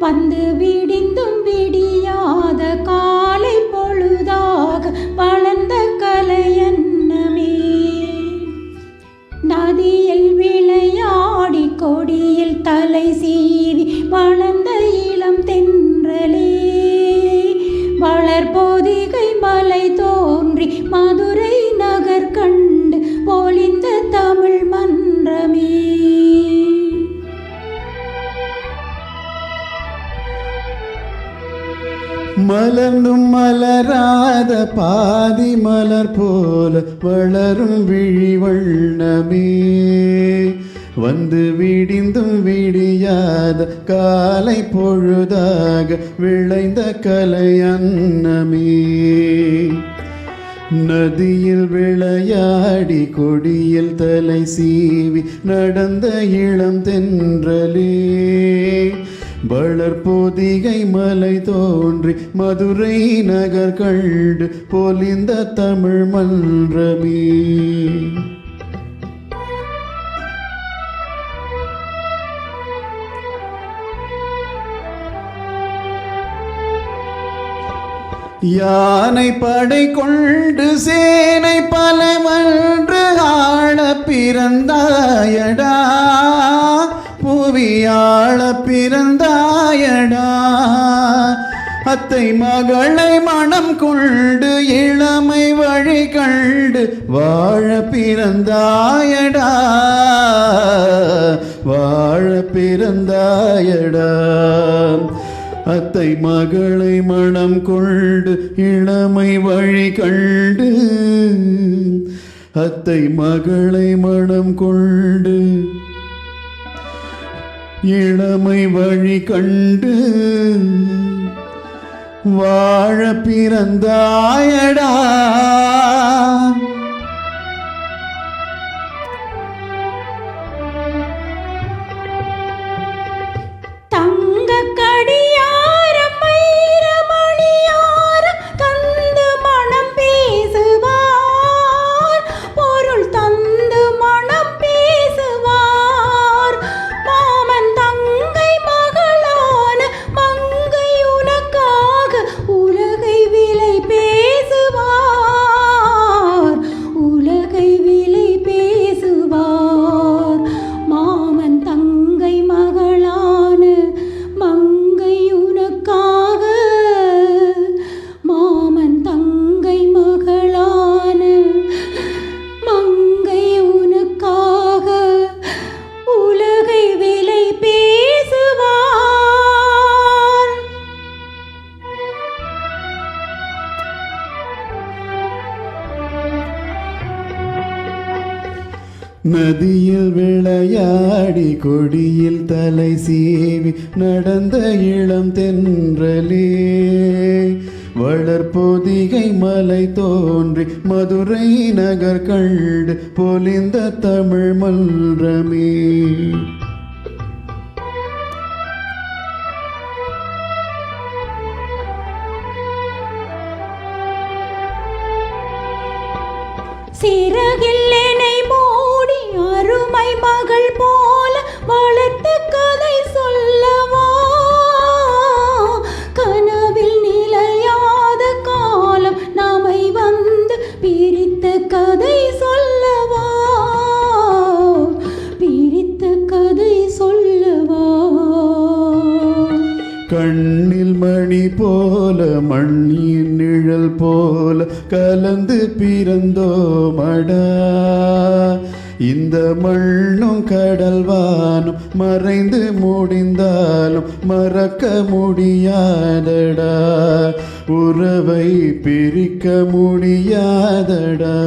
வந்து விடிந்தும் விடியாத காலை பொழுதாக வளர்ந்த கலையன்னமே. நதியில் விளையாடி கொடியில் தலை சீவி வளர்ந்த இளம் தென்றலே. வளர்பொதிகை மலை தோன்றி மதுரை நகர் கண்டு பொலிந்த தமிழ் மன்றமே. மலர்ந்தும் மலராத பாதி மலர் போல வளரும் விழி வண்ணமே. வந்து விடிந்தும் விடியாத காலை பொழுதாக விளைந்த கலையன்னமே. நதியில் விளையாடி கொடியில் தலை சீவி நடந்த இளம் தென்றலே. வளர்பொதிகை மலை தோன்றி மதுரை நகர் கண்டு பொலிந்த தமிழ் மன்றமே. யானை படை கொண்டு சேனை பல வென்று ஆள பிறந்தாயடா. புவியாள பிறந்தாயடா. அத்தை மகளை மனம் கொண்டு இளமை வழி கண்டு வாழ பிறந்தாயடா. வாழ பிறந்தாயடா. அத்தை மகளை மனம் கொண்டு இளமை வழி கண்டு. அத்தை மகளை மனம் கொண்டு இளமை வழி கண்டு வாழ பிறந்தாயடா. நதியில் விளையாடி கொடியில் தலை சீவி நடந்த இளம் தென்றலே. வளர்பொதிகை மலை தோன்றி மதுரை நகர் கண்டு பொலிந்த தமிழ் மன்றமே. சிறகில் என்னை மூடி அருமை மகள் போல வளர்த்த கதை சொல்லவா. கனவில் நிலையாத காலம் நம்மை வந்து பிரித்த கதை சொல்லவா. பிரித்த கதை சொல்லவா. கண்ணில் மணி போல மண்ணின் நிழல் போல கலந்து பிறந்தோமடா. இந்த மண்ணும் கடல்வானும் மறைந்து முடிந்தாலும் மறக்க முடியாதடா. உறவை பிரிக்க முடியாதடா.